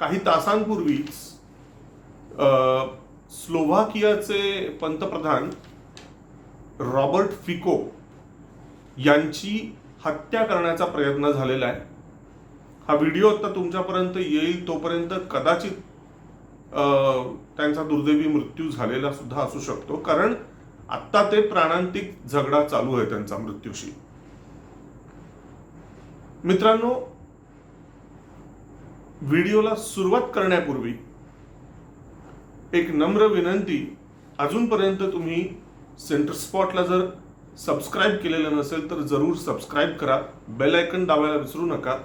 काही तासांपूर्वीच स्लोव्हाकियाचे पंतप्रधान रॉबर्ट फिको यांची हत्या करण्याचा प्रयत्न झालेला आहे. हा व्हिडिओ आता तुमच्यापर्यंत येईल तोपर्यंत कदाचित त्यांचा दुर्दैवी मृत्यू झालेला सुद्धा असू शकतो, कारण आत्ता ते प्राणांतिक झगडा चालू आहे त्यांचा मृत्यूशी. मित्रांनो, व्हिडिओला सुरुवात करण्यापूर्वी एक नम्र विनंती, अजूनपर्यंत तुम्ही सेंटर स्पॉटला जर सबस्क्राईब केलेलं नसेल तर जरूर सबस्क्राईब करा, बेल आयकन दाबायला विसरू नका.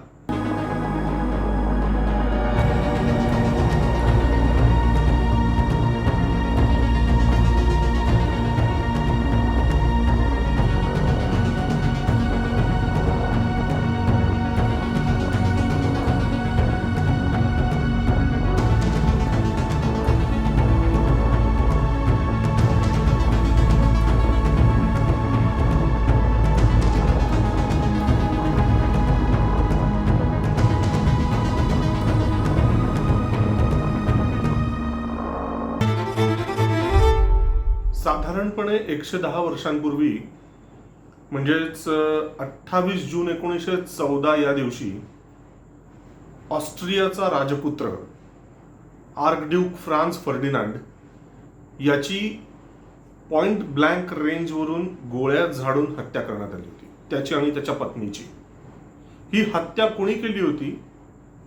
साधारणपणे 110 वर्षांपूर्वी म्हणजेच 28 जून 1914 या दिवशी ऑस्ट्रियाचा राजपुत्र आर्कड्यूक फ्रान्झ फर्डिनांड याची पॉइंट ब्लँक रेंजवरून गोळ्या झाडून हत्या करण्यात आली होती, त्याची आणि त्याच्या पत्नीची. ही हत्या कोणी केली होती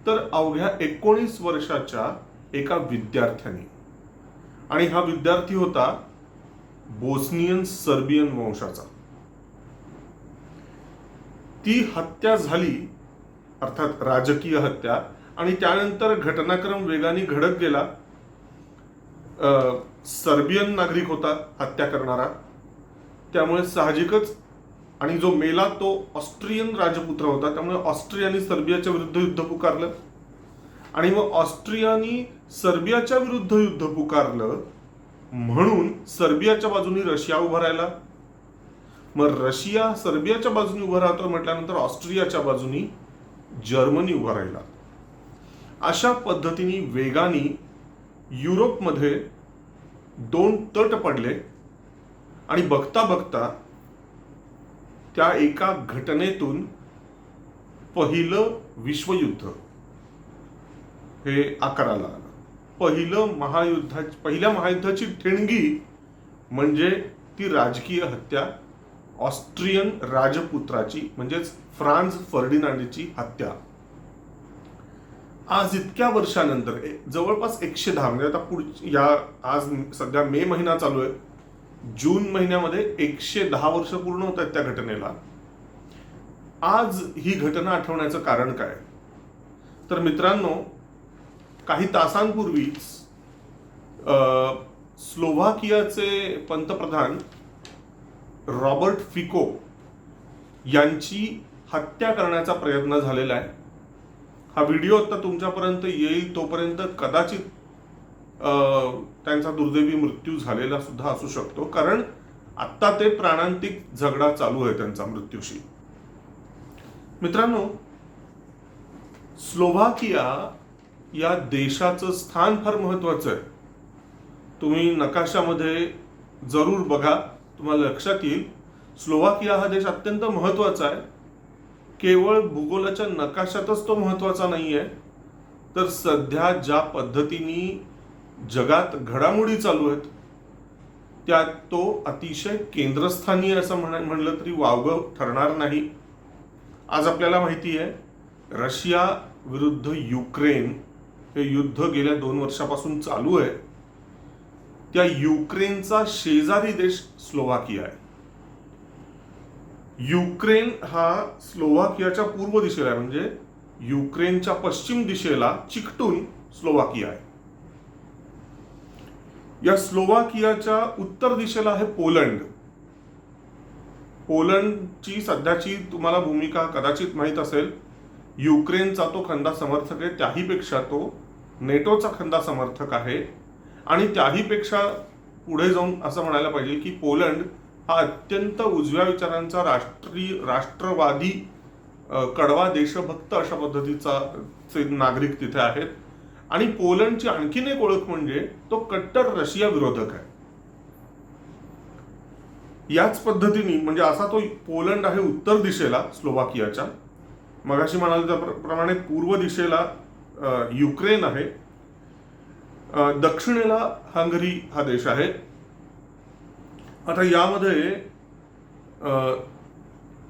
तर अवघ्या 19 वर्षाच्या एका विद्यार्थ्याने. आणि हा विद्यार्थी होता बोस्नियन सर्बियन वंशाचा. ती हत्या झाली, अर्थात राजकीय हत्या, आणि त्यानंतर घटनाक्रम वेगाने घडत गेला. सर्बियन नागरिक होता हत्या करणारा, त्यामुळे साहजिकच, आणि जो मेला तो ऑस्ट्रियन राजपुत्र होता, त्यामुळे ऑस्ट्रियाने सर्बियाच्या विरुद्ध युद्ध पुकारलं. आणि मग ऑस्ट्रियाने सर्बियाच्या विरुद्ध युद्ध पुकारलं म्हणून सर्बियाच्या बाजूने रशिया उभा राहिला. मग रशिया सर्बियाच्या बाजूने उभा राहतो म्हटल्यानंतर ऑस्ट्रियाच्या बाजूने जर्मनी उभा राहिला. अशा पद्धतीने वेगाने युरोपमध्ये दोन तट पडले आणि बघता बघता त्या एका घटनेतून पहिलं विश्वयुद्ध हे आकाराला आलं. पहिल्या महायुद्धाची ठिणगी म्हणजे ती राजकीय हत्या, ऑस्ट्रियन राजपुत्राची म्हणजेच फ्रान्झ फर्डिनांडची हत्या. आज इतक्या वर्षानंतर जवळपास 110, म्हणजे आता आज सध्या मे महिना चालू आहे, जून महिन्यामध्ये 110 वर्ष पूर्ण होत आहेत त्या घटनेला. आज ही घटना आठवण्याचं कारण काय तर मित्रांनो, काही तासांपूर्वीच स्लोव्हाकियाचे पंतप्रधान रॉबर्ट फिको यांची हत्या करण्याचा प्रयत्न झालेला आहे. हा व्हिडिओ आता तुमच्यापर्यंत येईल तोपर्यंत कदाचित त्यांचा दुर्दैवी मृत्यू झालेला सुद्धा असू शकतो, कारण आत्ता ते प्राणांतिक झगडा चालू आहे त्यांचा मृत्यूशी. मित्रांनो, स्लोव्हाकिया या देशाचं स्थान फार महत्वाचं आहे. तुम्ही नकाशामध्ये जरूर बघा, तुम्हाला लक्षात येईल. स्लोव्हाकिया हा देश अत्यंत महत्वाचा आहे. केवळ भूगोलाच्या नकाशातच तो महत्वाचा नाही आहे, तर सध्या ज्या पद्धतीने जगात घडामोडी चालू आहेत त्यात तो अतिशय केंद्रस्थानी असं म्हणलं तरी वावगं ठरणार नाही. आज आपल्याला माहिती आहे, रशिया विरुद्ध युक्रेन हे युद्ध गेल्या 2 वर्षापासून चालू आहे. त्या युक्रेनचा शेजारी देश स्लोव्हाकिया आहे. युक्रेन हा स्लोव्हाकियाच्या पूर्व दिशेला आहे, म्हणजे युक्रेनच्या पश्चिम दिशेला चिकटून स्लोव्हाकिया आहे. या स्लोव्हाकियाच्या उत्तर दिशेला आहे पोलंड. पोलंडची सध्याची तुम्हाला भूमिका कदाचित माहीत असेल. युक्रेनचा तो खंदा समर्थक आहे, त्याहीपेक्षा तो नेटोचा खंदा समर्थक आहे. आणि त्याहीपेक्षा पुढे जाऊन असं म्हणायला पाहिजे की पोलंड हा अत्यंत उजव्या विचारांचा राष्ट्रवादी कडवा देशभक्त अशा पद्धतीचा नागरिक तिथे आहेत. आणि पोलंडची आणखीन एक ओळख म्हणजे तो कट्टर रशिया विरोधक आहे. याच पद्धतीने म्हणजे असा तो पोलंड आहे उत्तर दिशेला स्लोवाकियाच्या, मगाशी म्हणाल त्याप्रमाणे पूर्व दिशेला युक्रेन आहे, दक्षिणेला हंगरी हा देश आहे. आता यामध्ये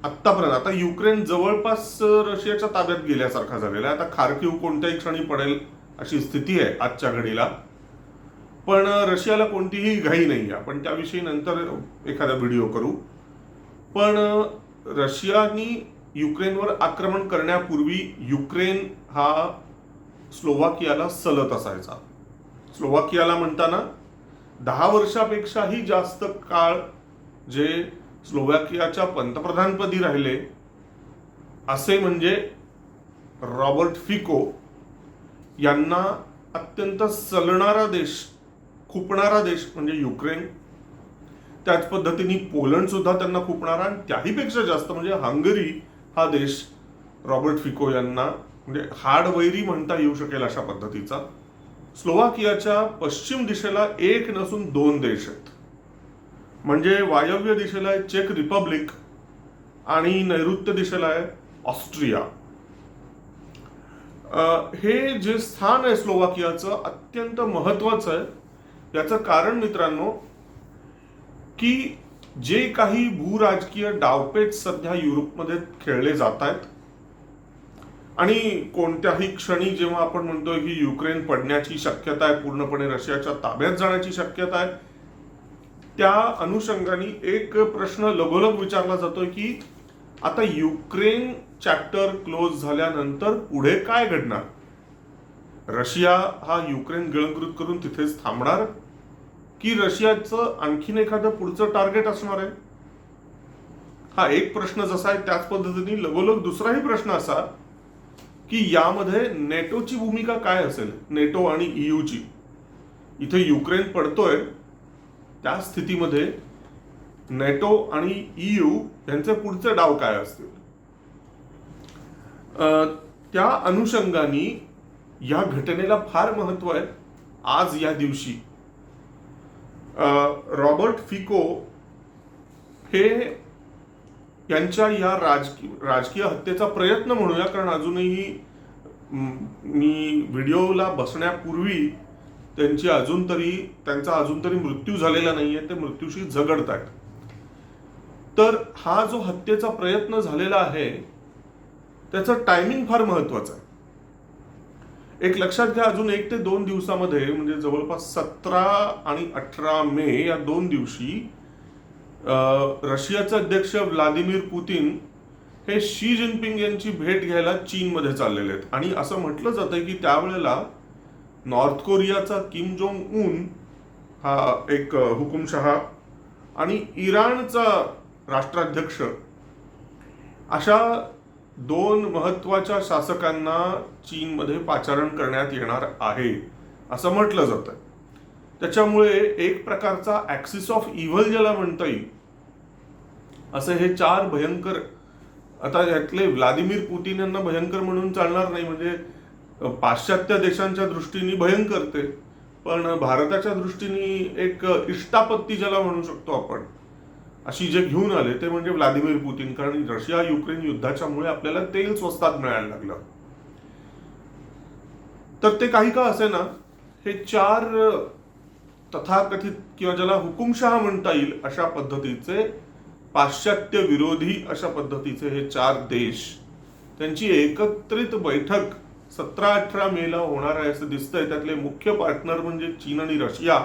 आत्तापर्यंत आता युक्रेन जवळपास रशियाच्या ताब्यात गेल्यासारखा झालेला आहे. आता खार्किव कोणत्याही क्षणी पडेल अशी स्थिती आहे आजच्या घडीला, पण रशियाला कोणतीही घाई नाही. आपण त्याविषयी नंतर एखादा व्हिडिओ करू. पण रशियानी युक्रेनवर आक्रमण करण्यापूर्वी युक्रेन हा स्लोवाकियाला सलत असायचा. स्लोवाकियाला म्हणताना 10 वर्षापेक्षाही जास्त काळ जे स्लोवाकियाच्या पंतप्रधानपदी राहिले असे म्हणजे रॉबर्ट फिको यांना अत्यंत सलणारा देश, खुपणारा देश म्हणजे युक्रेन. त्याच पद्धतीने पोलंड सुद्धा त्यांना खुपणारा, आणि त्याहीपेक्षा जास्त म्हणजे हंगरी हा देश रॉबर्ट फिको यांना म्हणजे हाडवैरी म्हणता येऊ शकेल अशा पद्धतीचा. स्लोवाकियाच्या पश्चिम दिशेला एक नसून 2 देश आहेत, म्हणजे वायव्य दिशेला आहे चेक रिपब्लिक आणि नैऋत्य दिशेला आहे ऑस्ट्रिया. हे जे स्थान आहे स्लोवाकियाचं अत्यंत महत्वाचं आहे. याचं कारण मित्रांनो की जे काही भूराजकीय डावपेच सध्या युरोपमध्ये खेळले जात आहेत आणि कोणत्याही क्षणी जेव्हा आपण म्हणतोय की युक्रेन पडण्याची शक्यता आहे, पूर्णपणे रशियाच्या ताब्यात जाण्याची शक्यता आहे, त्या अनुषंगाने एक प्रश्न लगोलग विचारला जातोय की आता युक्रेन चॅप्टर क्लोज झाल्यानंतर पुढे काय घडणार? रशिया हा युक्रेन गिळंकृत करून तिथेच थांबणार की रशियाचं आणखीन एखादं पुढचं टार्गेट असणार आहे? हा एक प्रश्न जसा आहे त्याच पद्धतीने लगोलग दुसराही प्रश्न असा की यामध्ये नेटोची भूमिका काय असेल, नेटो आणि ईयूची. इथे युक्रेन पडतोय त्या स्थितीमध्ये नेटो आणि ईयू यांचे पुढचे डाव काय असतील? त्या अनुषंगाने या घटनेला फार महत्व आहे. आज या दिवशी रॉबर्ट फिको हे यांच्या या राजकीय हत्येचा प्रयत्न म्हणूया, कारण अजूनही मी व्हिडिओला बसण्यापूर्वी त्यांचा अजून तरी मृत्यू झालेला नाहीये, ते मृत्यूशी झगडत आहेत. तर हा जो हत्येचा प्रयत्न झालेला आहे त्याचं टायमिंग फार महत्वाचं आहे. एक लक्षात घ्या, अजून 1 ते 2 दिवसामध्ये म्हणजे जवळपास 17 आणि 18 मे या 2 दिवशी रशियाचे अध्यक्ष व्लादिमीर पुतीन हे शी जिनपिंग यांची भेट घ्यायला चीनमध्ये चाललेले आहेत. आणि असं म्हटलं जातंय की त्यावेळेला नॉर्थ कोरियाचा किम जोंग उन हा एक हुकुमशहा आणि इराणचा राष्ट्राध्यक्ष अशा 2 महत्वाच्या शासकांना चीनमध्ये पाचारण करण्यात येणार आहे असं म्हटलं जातं. त्याच्यामुळे एक प्रकारचा ऍक्सिस ऑफ इव्हल ज्याला म्हणता येईल असे हे 4 भयंकर, आता यातले व्लादिमीर पुतीन यांना भयंकर म्हणून चालणार नाही, म्हणजे पाश्चात्य देशांच्या दृष्टीने भयंकर ते, पण भारताच्या दृष्टीने एक इष्टापत्ती ज्याला म्हणू शकतो आपण अशी जे घेऊन आले ते म्हणजे व्लादिमीर पुतीन. कारण रशिया युक्रेन युद्धाच्यामुळे आपल्याला तेल स्वस्तात मिळायला लागलं. तर ते काही का असे ना, हे 4 तथाकथित किंवा ज्याला हुकुमशहा म्हणता येईल अशा पद्धतीचे पाश्चात्य विरोधी अशा पद्धतीचे हे 4 देश, त्यांची एकत्रित बैठक 17-18 मेला होणार आहे असं दिसतंय. त्यातले मुख्य पार्टनर म्हणजे चीन आणि रशिया,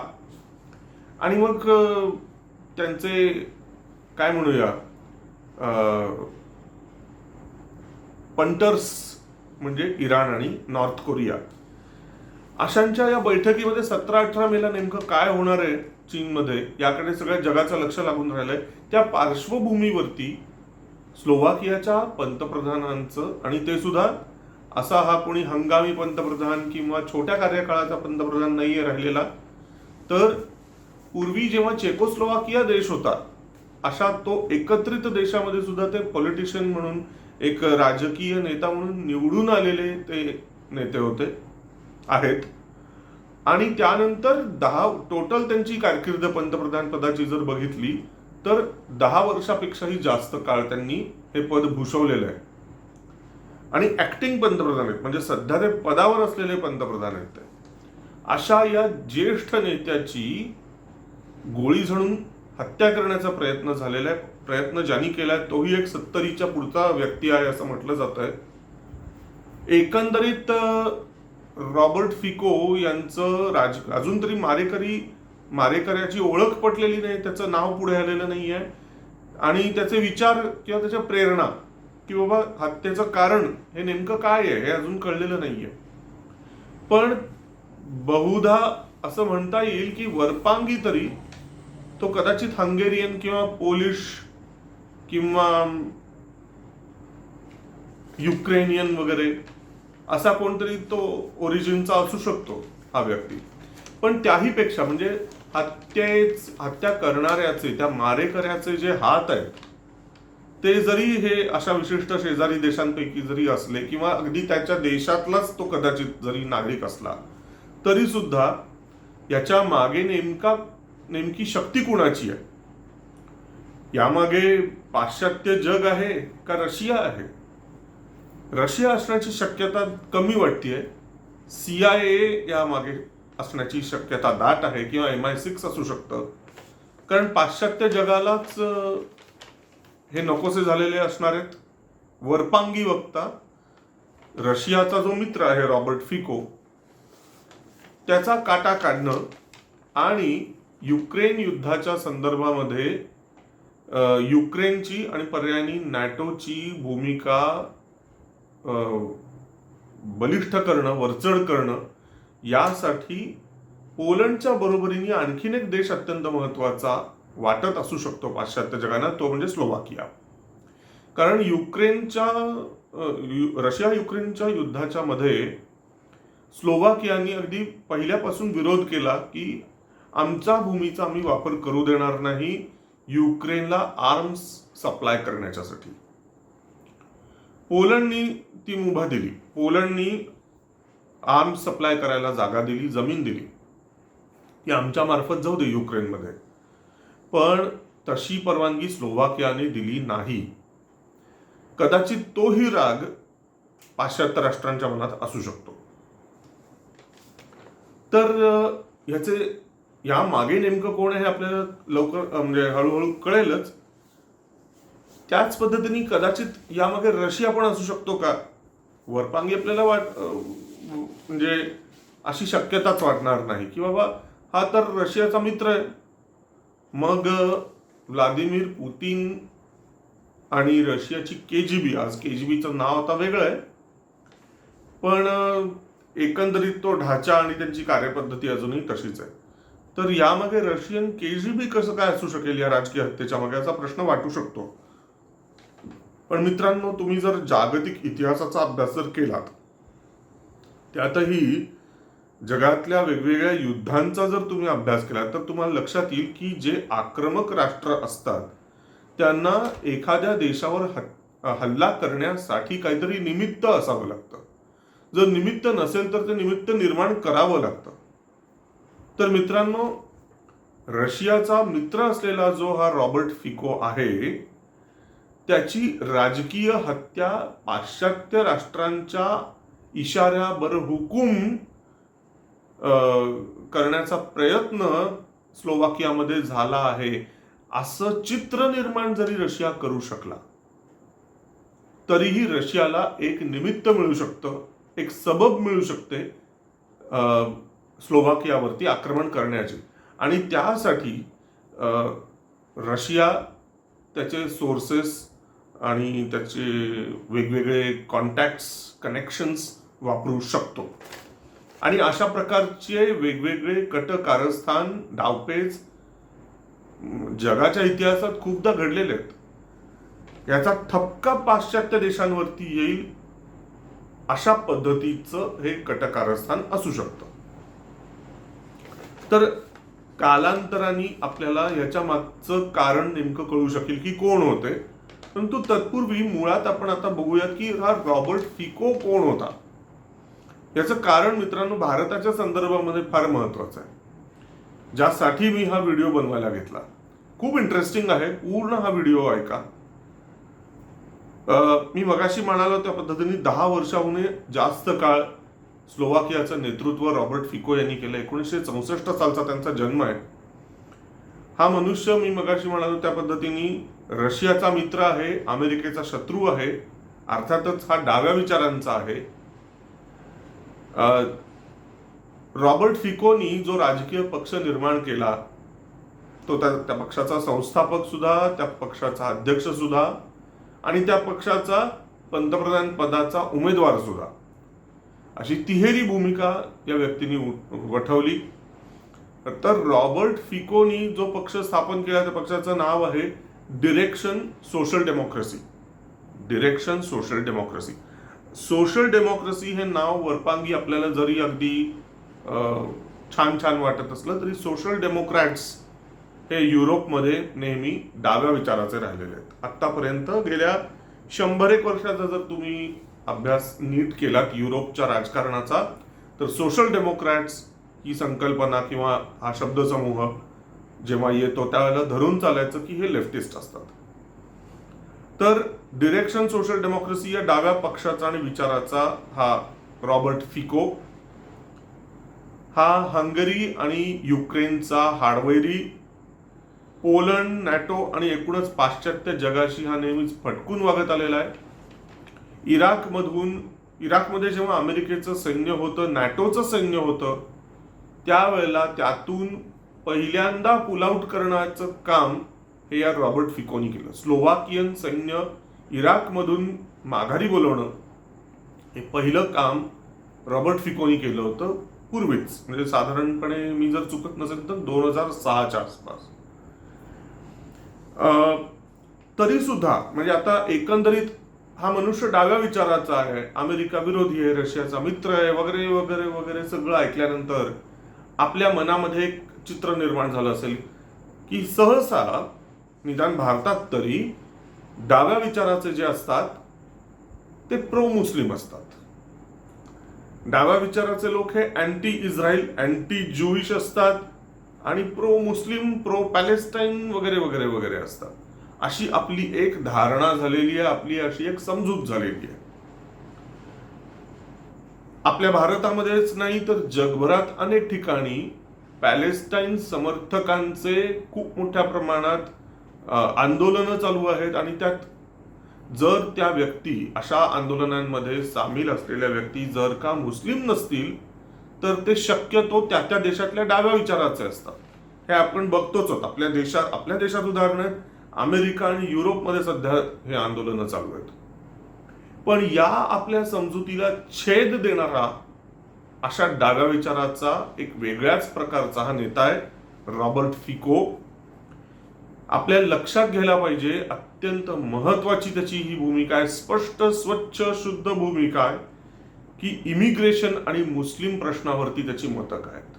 आणि मग त्यांचे काय म्हणूया पंटर्स म्हणजे इराण आणि नॉर्थ कोरिया. अशांच्या या बैठकीमध्ये 17-18 मेला नेमकं काय होणार आहे चीनमध्ये याकडे सगळ्या जगाचं लक्ष लागून राहिलंय. त्या पार्श्वभूमीवरती स्लोवाकियाच्या पंतप्रधानांचं, आणि ते सुद्धा असा हा कोणी हंगामी पंतप्रधान किंवा छोट्या कार्यकाळाचा पंतप्रधान नाहीये राहिलेला, तर पूर्वी जेव्हा चेकोस्लोवाकिया देश होता अशा तो एकत्रित देशामध्ये सुद्धा ते पॉलिटिशियन म्हणून, एक राजकीय नेता म्हणून निवडून आलेले ते नेते होते. आहेत. आणि त्यानंतर टोटल त्यांची कारकीर्द पंतप्रधान पदाची जर बघितली तर 10 वर्षापेक्षाही जास्त काळ त्यांनी हे पद भूषवलेलं आहे. आणि ऍक्टिंग पंतप्रधान आहेत, म्हणजे सध्या ते पदावर असलेले पंतप्रधान आहेत ते. अशा या ज्येष्ठ नेत्याची गोळी झडून हत्या करण्याचा प्रयत्न झालेला आहे. प्रयत्न ज्यांनी केलाय तोही एक 70च्या पुढचा व्यक्ती आहे असं म्हटलं जात आहे. एकंदरीत रॉबर्ट फिको यांचं अजून तरी मारेकऱ्याची ओळख पटलेली नाही, त्याचं नाव पुढे आलेलं नाही आहे. आणि त्याचे विचार किंवा त्याच्या प्रेरणा की बाबा हत्येचं कारण हे नेमकं काय आहे हे अजून कळलेलं नाहीये. पण बहुधा असं म्हणता येईल की वरपांगी तरी तो कदाचित हंगेरियन किंवा पोलिश किंवा युक्रेनियन वगैरे असा कोणतरी तो ओरिजिनचा असू शकतो हा व्यक्ती. पण त्याही पेक्षा म्हणजे हत्या करणाऱ्याचे, त्या मारेकऱ्याचे जे हात आहेत ते जरी हे अशा विशिष्ट शेजारी देशांपैकी जरी असले किंवा अगदी त्याच्या देशातलाच तो कदाचित जरी नागरिक असला तरी सुद्धा याच्या मागे नेमकी शक्ती कुणाची आहे? यामागे पाश्चात्य जग आहे का रशिया आहे? रशिया असण्याची शक्यता कमी वाटतेय. CIA यामागे असण्याची शक्यता दाट आहे किंवा MI6 असू शकतं. कारण पाश्चात्य जगालाच हे नकोसे झालेले असणार आहेत. वरपांगी वक्ता रशियाचा जो मित्र आहे रॉबर्ट फिको त्याचा काटा काढणं आणि युक्रेन युद्धाच्या संदर्भामध्ये युक्रेनची आणि पर्यायाने नॅटोची भूमिका बलिष्ठ करणं, वरचढ करणं यासाठी पोलंडच्या बरोबरीने आणखीन एक देश अत्यंत महत्वाचा वाटत असू शकतो पाश्चात्य जगांना, तो म्हणजे स्लोवाकिया. कारण रशिया युक्रेनच्या युद्धाच्या मध्ये स्लोवाकियानी अगदी पहिल्यापासून विरोध केला की आमच्या भूमीचा आम्ही वापर करू देणार नाही युक्रेनला आर्म्स सप्लाय करण्याच्यासाठी. पोलंडनी ती मुभा दिली. पोलंडनी आर्म्स सप्लाय करायला जागा दिली, जमीन दिली की आमच्या मार्फत जाऊ दे युक्रेनमध्ये. पण तशी परवानगी स्लोवाकियाने दिली नाही. कदाचित तोही राग पाश्चात्य राष्ट्रांच्या मनात असू शकतो. तर या मागे नेमकं कोण आहे हे आपल्याला लवकर म्हणजे हळूहळू कळेलच. त्याच पद्धतीने कदाचित यामागे रशिया पण असू शकतो का? वरपांगी आपल्याला म्हणजे अशी शक्यताच वाटणार नाही की बाबा हा तर रशियाचा मित्र आहे. मग व्लादिमीर पुतीन आणि रशियाची KGB, आज KGBचं नाव आता वेगळं आहे, पण एकंदरीत तो ढाचा आणि त्यांची कार्यपद्धती अजूनही तशीच आहे. तर यामागे रशियन KGB कसं काय असू शकेल या राजकीय हत्येच्या मागे असा प्रश्न वाटू शकतो. पण मित्रांनो, तुम्ही जर जागतिक इतिहासाचा अभ्यास जर केलात त्यातही जगातल्या वेगवेगळ्या युद्धांचा जर तुम्ही अभ्यास केला तर तुम्हाला लक्षात येईल की जे आक्रमक राष्ट्र असतात त्यांना एखाद्या देशावर हल्ला करण्यासाठी काहीतरी निमित्त असावं लागतं. जर निमित्त नसेल तर ते निमित्त निर्माण करावं लागतं. तर मित्रांनो, रशियाचा मित्र असलेला जो हा रॉबर्ट फिको आहे त्याची राजकीय हत्या पाश्चात्य राष्ट्रांच्या इशाऱ्यावर हुकूम करण्याचा प्रयत्न स्लोवाकियामध्ये झाला आहे असं चित्र निर्माण जरी रशिया करू शकला तरीही रशियाला एक निमित्त मिळू शकतं, एक सबब मिळू शकते स्लोवाकियावरती आक्रमण करण्याचे. आणि त्यासाठी रशिया त्याचे सोर्सेस आणि त्याचे वेगवेगळे कॉन्टॅक्ट्स, कनेक्शन्स वापरू शकतो. आणि अशा प्रकारचे वेगवेगळे कट कारस्थान, डावपेच जगाच्या इतिहासात खूपदा घडलेले आहेत. याचा ठपका पाश्चात्य देशांवरती येईल अशा पद्धतीचं हे कटकारस्थान असू शकतं. तर कालांतराने आपल्याला याच्या मागचं कारण नेमकं कळू शकेल की कोण होते. परंतु तत्पूर्वी मुळात आपण आता बघूयात की हा रॉबर्ट फिको कोण होता. याचं कारण मित्रांनो भारताच्या संदर्भामध्ये फार महत्वाचं आहे, ज्यासाठी मी हा व्हिडिओ बनवायला घेतला. खूप इंटरेस्टिंग आहे, पूर्ण हा व्हिडिओ ऐका. मी मगाशी म्हणालो त्या पद्धतीने 10 वर्षाहून जास्त काळ स्लोवाकियाचं नेतृत्व रॉबर्ट फिको यांनी केलं. 1964 सालचा त्यांचा जन्म आहे. हा मनुष्य मी मगाशी म्हणालो त्या पद्धतीने रशियाचा मित्र आहे, अमेरिकेचा शत्रू आहे, अर्थातच हा डाव्या विचारांचा आहे. रॉबर्ट फिकोनी जो राजकीय पक्ष निर्माण केला तो त्या पक्षाचा संस्थापक सुद्धा, त्या पक्षाचा अध्यक्ष सुद्धा आणि त्या पक्षाचा पंतप्रधान पदाचा उमेदवार सुद्धा, अशी तिहेरी भूमिका या व्यक्तीने वठवली. तर रॉबर्ट फिकोनी जो पक्ष स्थापन केला त्या पक्षाचं नाव आहे direction social democracy. Direction social democracy. Social democracy हे नाव वरपांगी आपल्याला जरी अगदी छान छान वाटत असलं तरी सोशल डेमोक्रॅट्स हे युरोपमध्ये नेहमी डाव्या विचाराचे राहिलेले आहेत. आतापर्यंत गेल्या 100 वर्षाचा जर तुम्ही अभ्यास नीट केलात युरोपच्या राजकारणाचा, तर सोशल डेमोक्रॅट्स ही संकल्पना किंवा हा शब्दसमूह जेव्हा येतो त्यावेळेला धरून चालायचं की हे लेफ्टिस्ट असतात. तर डिरेक्शन सोशल डेमोक्रेसी या डाव्या पक्षाचा आणि विचाराचा हा रॉबर्ट फिको, हा हंगरी आणि युक्रेनचा हाडवैरी, पोलंड, नॅटो आणि एकूणच पाश्चात्य जगाशी हा नेहमीच फटकून वागत आलेला आहे. इराकमध्ये जेव्हा अमेरिकेचं सैन्य होतं, नॅटोचं सैन्य होतं, त्यावेळेला त्यातून पहिल्यांदा पुल आउट करण्याचं काम हे या रॉबर्ट फिकोनी केलं. स्लोवाकियन सैन्य इराकमधून माघारी बोलवणं हे पहिलं काम रॉबर्ट फिकोनी केलं होतं पूर्वीच, म्हणजे साधारणपणे मी जर चुकत नसेल तर 2006च्या आसपास. तरी सुद्धा म्हणजे आता एकंदरीत हा मनुष्य डाव्या विचाराचा आहे, अमेरिका विरोधी आहे, रशियाचा मित्र आहे, वगैरे वगैरे वगैरे सगळं ऐकल्यानंतर आपल्या मनामध्ये एक चित्र निर्माण झालं असेल की सहसा निदान भारतात तरी डाव्या विचाराचे जे असतात ते प्रो मुस्लिम असतात. डाव्या विचाराचे लोक हे अँटी इस्रायल, अँटी ज्यूइश असतात आणि प्रो मुस्लिम, प्रो पॅलेस्टाईन वगैरे वगैरे वगैरे असतात. अशी आपली एक धारणा झालेली आहे, आपली अशी एक समजूत झालेली आहे. आपल्या भारतामध्येच नाही तर जगभरात अनेक ठिकाणी पॅलेस्टाईन समर्थकांचे खूप मोठ्या प्रमाणात आंदोलनं चालू आहेत आणि त्यात जर त्या व्यक्ती, अशा आंदोलनांमध्ये सामील असलेल्या व्यक्ती जर का मुस्लिम नसतील तर ते शक्यतो त्या देशातल्या डाव्या विचाराचे असतात. हे आपण बघतोच आहोत. आपल्या देशात उदाहरण आहेत, अमेरिका आणि युरोपमध्ये सध्या हे आंदोलनं चालू आहेत. पण या आपल्या समजुतीला छेद देणारा अशा डाव्या विचाराचा एक वेगळ्याच प्रकारचा हा नेता आहे रॉबर्ट फिको. आपल्या लक्षात घ्यायला पाहिजे, अत्यंत महत्वाची त्याची ही भूमिका आहे, स्पष्ट, स्वच्छ, शुद्ध भूमिका आहे की इमिग्रेशन आणि मुस्लिम प्रश्नावरती त्याची मतं काय आहेत.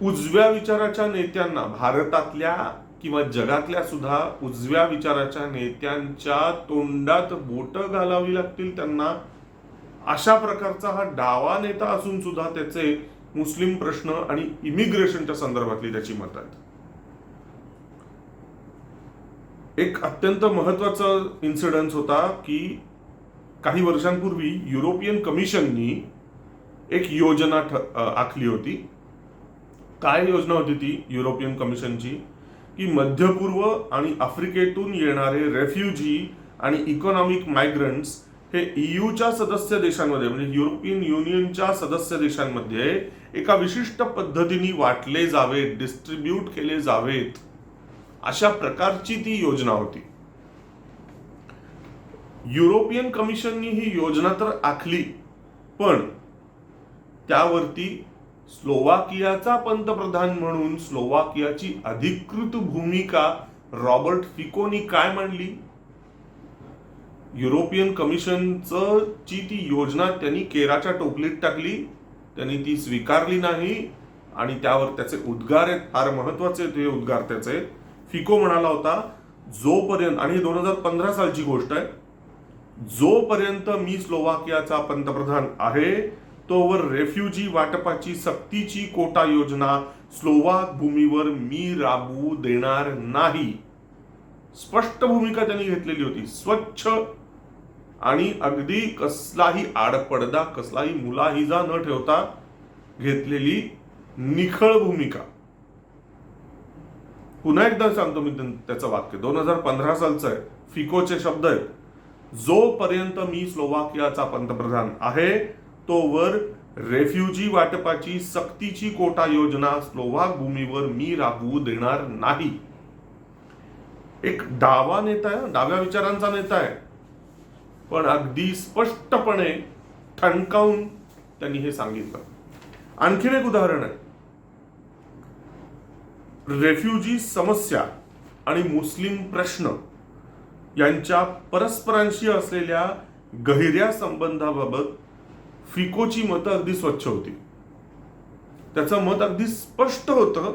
उजव्या विचाराच्या नेत्यांना, भारतातल्या किंवा जगातल्या सुद्धा उजव्या विचाराच्या नेत्यांच्या तोंडात बोटं घालावी लागतील त्यांना. अशा प्रकारचा हा डावा नेता असून सुद्धा त्याचे मुस्लिम प्रश्न आणि इमिग्रेशनच्या संदर्भातली त्याची मतं आहेत. एक अत्यंत महत्वाचा इन्सिडन्स होता की काही वर्षांपूर्वी युरोपियन कमिशननी एक योजना आखली होती. काय योजना होती ती युरोपियन कमिशनची? की मध्य पूर्व आणि आफ्रिकेतून येणारे रेफ्युजी आणि इकॉनॉमिक मायग्रंट्स हे ईयूच्या सदस्य देशांमध्ये, म्हणजे युरोपियन युनियनच्या सदस्य देशांमध्ये एका विशिष्ट पद्धतीने वाटले जावे, डिस्ट्रीब्यूट केले जावेत, अशा प्रकारची ती योजना होती. युरोपियन कमिशननी ही योजना तर आखली, पण त्यावरती स्लोवाकियाचा पंतप्रधान म्हणून स्लोवाकियाची अधिकृत भूमिका रॉबर्ट फिकोनी काय मांडली? युरोपियन कमिशनचं ती योजना त्यांनी केराच्या टोपलीत टाकली, त्यांनी ती स्वीकारली नाही आणि त्यावर त्याचे उद्गार आहेत, फार महत्वाचे ते उद्गार त्याचे. फिको म्हणाला होता जोपर्यंत, आणि 2015 सालची गोष्ट आहे, जोपर्यंत मी स्लोवाकियाचा पंतप्रधान आहे तोवर रेफ्युजी वाटपाची सक्तीची कोटा योजना स्लोवाक भूमीवर मी राबवू देणार नाही. स्पष्ट भूमिका त्यांनी घेतलेली होती. स्वच्छ आणि अगदी कसलाही आडपडदा, कसलाही मुलाहिजा न ठेवता घेतलेली निखळ भूमिका. पुन्हा एकदा सांगतो मी त्याचं वाक्य, 2015 सालचं आहे, फिकोचे शब्द आहेत. जोपर्यंत मी स्लोवाकियाचा पंतप्रधान आहे तोवर रेफ्युजी वाटपाची सक्तीची कोटा योजना स्लोवाक भूमीवर मी राबवू देणार नाही. एक डावा नेता आहे, डाव्या विचारांचा नेता आहे, पण अगदी स्पष्टपणे ठणकावून त्यांनी हे सांगितलं. आणखीन एक उदाहरण आहे. रेफ्युजी समस्या आणि मुस्लिम प्रश्न यांच्या परस्परांशी असलेल्या गहिऱ्या संबंधाबाबत फिकोची मतं अगदी स्वच्छ होती. त्याचं मत अगदी स्पष्ट होतं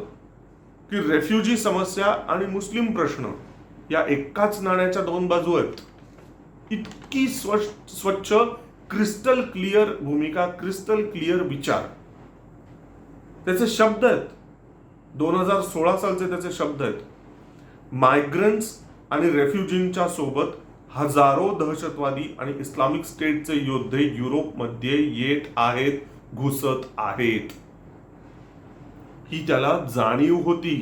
की रेफ्युजी समस्या आणि मुस्लिम प्रश्न या एकाच नाण्याच्या दोन बाजू आहेत. इतकी स्वच्छ, क्रिस्टल क्लिअर भूमिका, क्रिस्टल क्लिअर विचार. त्याचे शब्द आहेत, 2016 सालचे त्याचे शब्द आहेत. मायग्रंट्स आणि रेफ्युजींच्या सोबत हजारो दहशतवादी आणि इस्लामिक स्टेटचे योद्धे युरोपमध्ये येत आहेत, घुसत आहेत. ही त्याला जाणीव होती.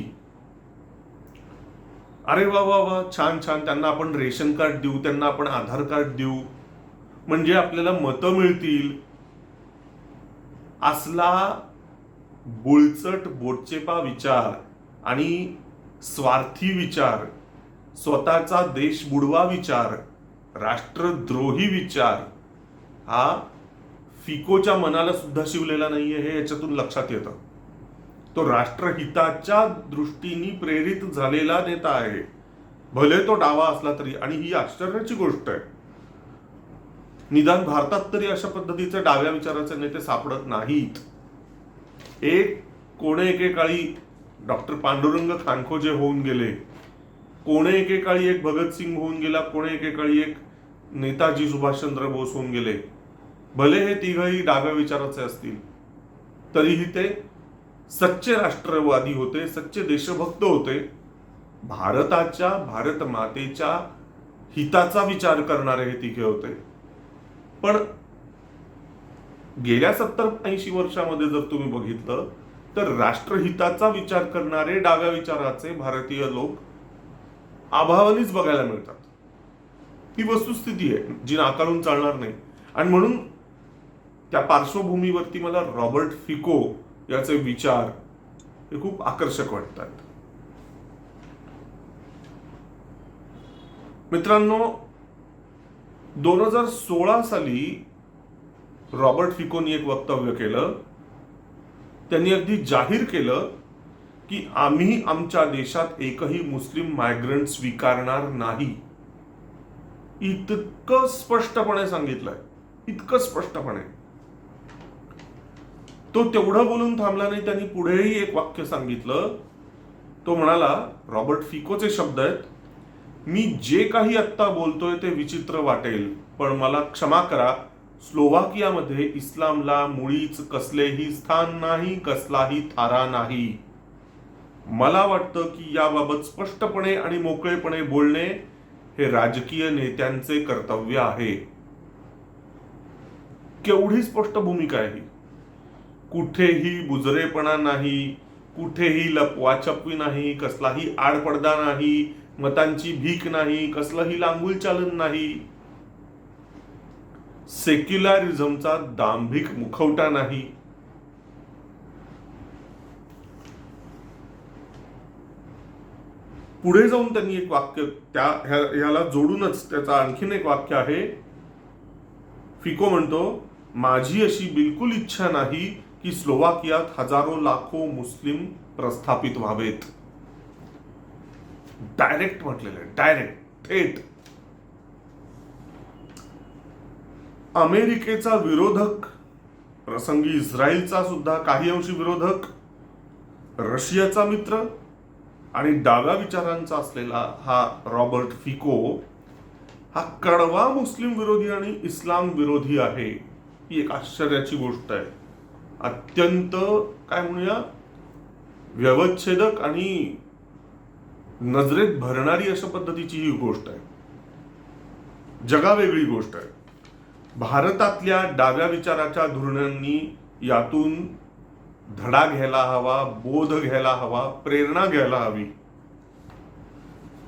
अरे वा वा वा, छान छान, त्यांना आपण रेशन कार्ड देऊ, त्यांना आपण आधार कार्ड देऊ, म्हणजे आपल्याला मतं मिळतील. असला बुळचट, बोटचेपा विचार आणि स्वार्थी विचार, स्वतःचा देश बुडवा विचार, राष्ट्रद्रोही विचार हा फिकोच्या मनाला सुद्धा शिवलेला नाहीये, हे याच्यातून लक्षात येतं. तो राष्ट्रहिताच्या दृष्टीने प्रेरित झालेला नेता आहे, भले तो डावा असला तरी. आणि ही आश्चर्याची गोष्ट आहे, निदान भारतात तरी अशा पद्धतीचे डाव्या विचाराचे नेते सापडत नाहीत. कोणे एकेकाळी डॉक्टर पांडुरंग खानखोजे होऊन गेले, कोणे एकेकाळी एक भगतसिंग होऊन गेला, कोणे एकेकाळी एक नेताजी सुभाषचंद्र बोस होऊन गेले. भले हे तिघही डाव्या विचाराचे असतील तरीही ते सच्चे राष्ट्रवादी होते, सच्चे देशभक्त होते, भारताच्या, भारत मातेच्या हिताचा विचार करणारे हे तिघे होते. पण गेल्या 70-80 वर्षामध्ये जर तुम्ही बघितलं तर राष्ट्रहिताचा विचार करणारे डाव्या विचाराचे भारतीय लोक अभावानेच बघायला मिळतात. ही वस्तुस्थिती आहे जी नाकारून चालणार नाही. आणि म्हणून त्या पार्श्वभूमीवरती मला रॉबर्ट फिको याचे विचार हे खूप आकर्षक वाटतात. मित्रांनो, 2016 साली रॉबर्ट फिकोनी एक वक्तव्य केलं. त्यांनी अगदी जाहीर केलं की आम्ही आमच्या देशात एकही मुस्लिम मायग्रंट स्वीकारणार नाही. इतकं स्पष्टपणे सांगितलंय, इतकं स्पष्टपणे. तो तेवढं बोलून थांबला नाही, त्यांनी पुढेही एक वाक्य सांगितलं. तो म्हणाला, रॉबर्ट फिकोचे शब्द आहेत, मी जे काही आत्ता बोलतोय ते विचित्र वाटेल, पण मला क्षमा करा, स्लोवाकियामध्ये इस्लामला मुळीच कसलेही स्थान नाही, कसलाही थारा नाही. मला वाटतं की याबाबत स्पष्टपणे आणि मोकळेपणे बोलणे हे राजकीय नेत्यांचे कर्तव्य आहे. केवढी स्पष्ट भूमिका आहे ही. कुठेही बुजरेपणा नाही, कुठेही लपवाछपवी नाही, कसलाही आडपडदा नाही, मतांची भीक नाही, कसलंही लांगुल चालन नाही, सेक्युलरिझमचा दांभिक मुखवटा नाही. पुढे जाऊन त्यांनी एक वाक्य ह्याला जोडूनच त्याचं आणखीन एक वाक्य आहे. फिको म्हणतो, माझी अशी बिलकुल इच्छा नाही की स्लोवाकियात हजारो लाखो मुस्लिम प्रस्थापित व्हावेत. डायरेक्ट म्हटलेलं आहे, डायरेक्ट, थेट. अमेरिकेचा विरोधक, प्रसंगी इस्रायलचा सुद्धा काही अंशी विरोधक, रशियाचा मित्र आणि डाव्या विचारांचा असलेला हा रॉबर्ट फिको हा कडवा मुस्लिम विरोधी आणि इस्लाम विरोधी आहे, ही एक आश्चर्याची गोष्ट आहे. अत्यंत काय म्हणूया व्यवच्छेदक आणि नजरेत भरणारी अशा पद्धतीची ही गोष्ट आहे. जगावेगळी गोष्ट आहे. भारतातल्या डाव्या विचाराच्या धोरणांनी यातून धडा घ्यायला हवा, बोध घ्यायला हवा, प्रेरणा घ्यायला हवी.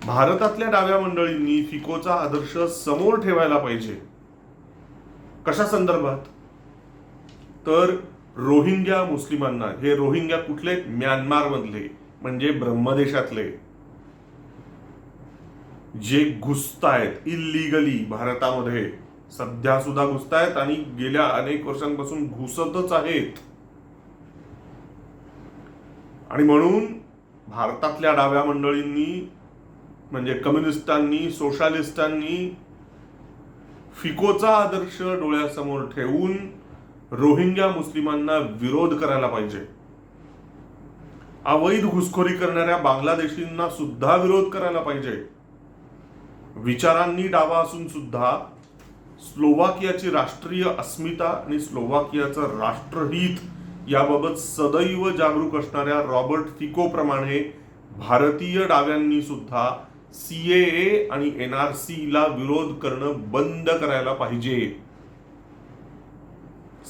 भारतातल्या डाव्या मंडळींनी फिकोचा आदर्श समोर ठेवायला पाहिजे. कशा संदर्भात? तर रोहिंग्या मुस्लिमांना, हे रोहिंग्या कुठले? म्यानमार मधले, म्हणजे ब्रह्मदेशातले, जे घुसतायत इल्लीगली भारतामध्ये, सध्या सुद्धा घुसतायत आणि गेल्या अनेक वर्षांपासून घुसतच आहेत. आणि म्हणून भारतातल्या डाव्या मंडळींनी, म्हणजे कम्युनिस्टांनी, सोशालिस्टांनी फिकोचा आदर्श डोळ्यासमोर ठेवून रोहिंग्या मुस्लिमांना विरोध करायला पाहिजे. अवैध घुसखोरी करणाऱ्या बांगलादेशींना सुद्धा विरोध करायला पाहिजे. विचारांनी डावा असून सुद्धा स्लोवाकियाची राष्ट्रीय अस्मिता आणि स्लोवाकियाचं राष्ट्रहित याबाबत सदैव जागरूक असणाऱ्या रॉबर्ट फिको प्रमाणे भारतीय डाव्यांनी सुद्धा सीएए आणि एनआरसी ला विरोध करणं बंद करायला पाहिजे.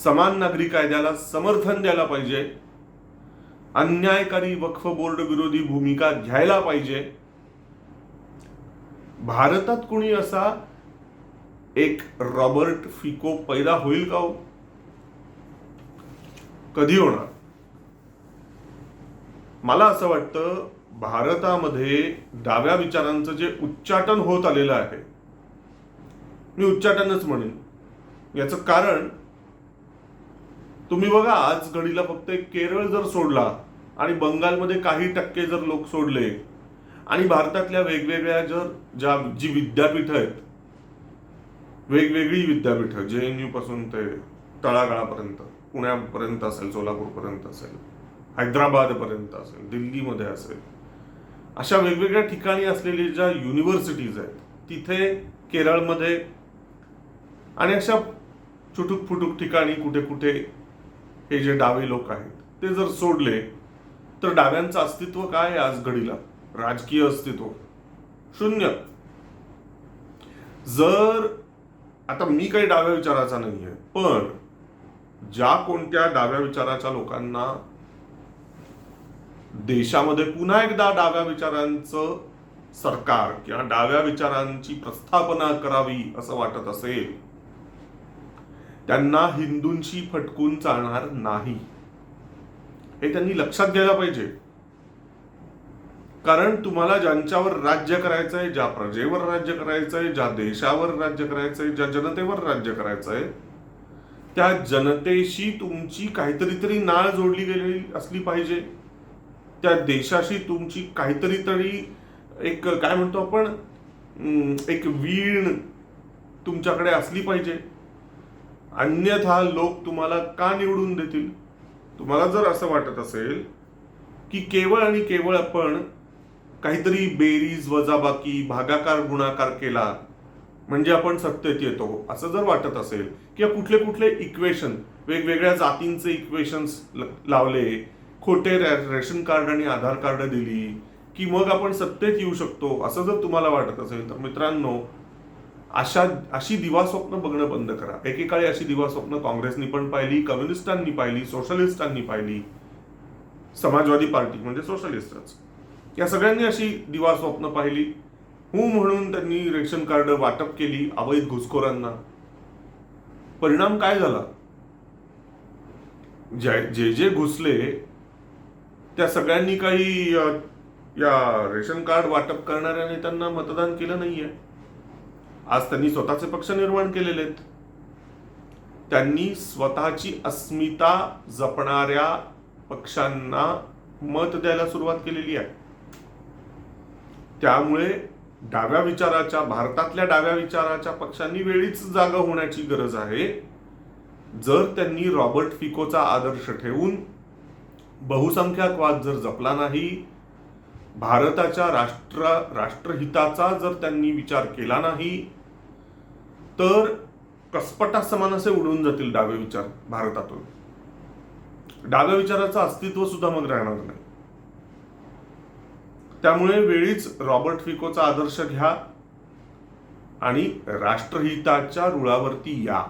समान नागरी कायद्याला समर्थन द्यायला पाहिजे. अन्यायकारी वक्फ बोर्ड विरोधी भूमिका घ्यायला पाहिजे. भारतात कुणी असा एक रॉबर्ट फिको पैदा होईल का हो? कधी होणार? मला असं वाटतं भारतामध्ये डाव्या विचारांचं जे उच्चाटन होत आलेलं आहे, मी उच्चाटनच म्हणेन. याचं कारण तुम्ही बघा, आज घडीला फक्त केरळ जर सोडला आणि बंगालमध्ये काही टक्के जर लोक सोडले आणि भारतातल्या वेगवेगळ्या जी विद्यापीठ आहेत, वेगवेगळी विद्यापीठ, JNU पासून ते तळागाळापर्यंत, पुण्यापर्यंत असेल, सोलापूरपर्यंत असेल, हैदराबाद पर्यंत असेल, दिल्लीमध्ये असेल, अशा वेगवेगळ्या ठिकाणी असलेली ज्या युनिव्हर्सिटीज आहेत, तिथे केरळमध्ये आणि अशा चुटुक फुटुक ठिकाणी कुठे कुठे हे जे डावे लोक आहेत ते जर सोडले तर डाव्यांचं अस्तित्व काय आहे आज घडीला? राजकीय अस्तित्व शून्य. जर आता मी काही डाव्या विचाराचा नाहीये, पण ज्या कोणत्या डाव्या विचाराच्या लोकांना देशामध्ये पुन्हा एकदा डाव्या विचारांचं सरकार किंवा डाव्या विचारांची प्रस्थापना करावी असं वाटत असेल, त्यांना हिंदूंशी फटकून चालणार नाही, हे त्यांनी लक्षात घ्यायला पाहिजे. कारण तुम्हाला ज्यांच्यावर राज्य करायचंय, ज्या प्रजेवर राज्य करायचंय, ज्या देशावर राज्य करायचंय, ज्या जनतेवर राज्य करायचंय, त्या जनतेशी तुमची काहीतरी तरी नाळ जोडली गेलेली असली पाहिजे. त्या देशाशी तुमची काहीतरी एक काय म्हणतो आपण, एक वीण तुमच्याकडे असली पाहिजे. अन्यथा लोक तुम्हाला का निवडून देतील? तुम्हाला जर असं वाटत असेल की केवळ आणि केवळ आपण काहीतरी बेरीज वजाबाकी भागाकार गुणाकार केला म्हणजे आपण सत्तेत येतो, असं जर वाटत असेल, किंवा कुठले कुठले इक्वेशन, वेगवेगळ्या जातींचे इक्वेशन्स लावले, खोटे रेशन कार्ड आणि आधार कार्ड दिली की मग आपण सत्तेत येऊ शकतो, असं जर तुम्हाला वाटत असेल तर मित्रांनो, अशी दिवास्वप्न बघणं बंद करा. एकेकाळी अशी दिवास्वप्न काँग्रेसनी पण पाहिली, कम्युनिस्टांनी पाहिली, सोशलिस्टांनी पाहिली, समाजवादी पार्टी म्हणजे सोशलिस्टच, या सगळ्यांनी अशी दिवास्वप्न पाहिली. म्हणून त्यांनी रेशन कार्ड वाटप केली अवैध घुसखोरांना. परिणाम काय झाला? जे घुसले त्या सगळ्यांनी काही या रेशन कार्ड वाटप करणाऱ्या नेत्यांना मतदान केलं नाहीये. आज त्यांनी स्वतःचे पक्ष निर्माण केलेले आहेत. त्यांनी स्वतःची अस्मिता जपणाऱ्या पक्षांना मत द्यायला सुरुवात केलेली आहे. त्यामुळे डाव्या विचाराच्या, भारतातल्या डाव्या विचाराच्या पक्षांनी वेळीच जागा होण्याची गरज आहे. जर त्यांनी रॉबर्ट फिकोचा आदर्श ठेवून बहुसंख्याकवाद जर जपला नाही, भारताच्या राष्ट्रहिताचा जर त्यांनी विचार केला नाही, तर कसपटासमान असे उडून जातील डावे विचार भारतातून. डाव्या विचाराचं अस्तित्व सुद्धा मग राहणार नाही. त्यामुळे वेळीच रॉबर्ट फिकोचा आदर्श घ्या आणि राष्ट्रहिताच्या रुळावरती या.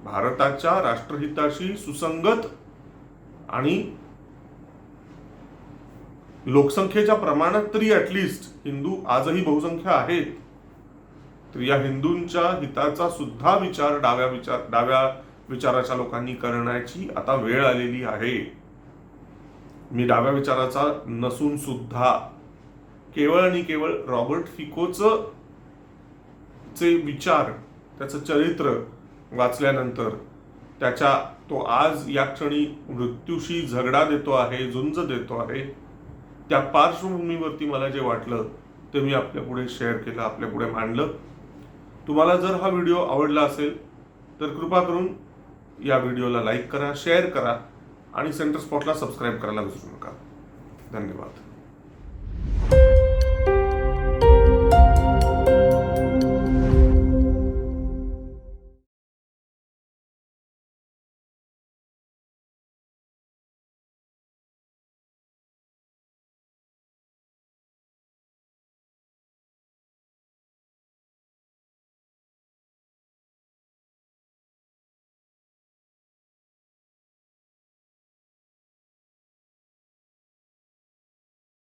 भारताच्या राष्ट्रहिताशी सुसंगत आणि लोकसंख्येच्या प्रमाणात तरी ऍटलिस्ट हिंदू आजही बहुसंख्य आहेत, तर या हिंदूंच्या हिताचा सुद्धा विचार डाव्या विचाराच्या लोकांनी करण्याची आता वेळ आलेली आहे. मी डाव्या विचाराचा नसून सुद्धा केवळ आणि केवळ रॉबर्ट फिकोचं चे विचार, त्याचं चरित्र वाचल्यानंतर तो आज या क्षणी मृत्यूशी झगडा देतो आहे, झुंज देतो आहे, त्या पार्श्वभूमीवरती मला जे वाटलं ते मी आपल्या पुढे शेअर केलं, आपल्या पुढे मांडलं. तुम्हाला जर हा व्हिडिओ आवडला असेल तर कृपा करून या व्हिडिओला लाईक करा, शेअर करा आणि सेंटर स्पॉटला सबस्क्राईब करायला विसरू नका. धन्यवाद.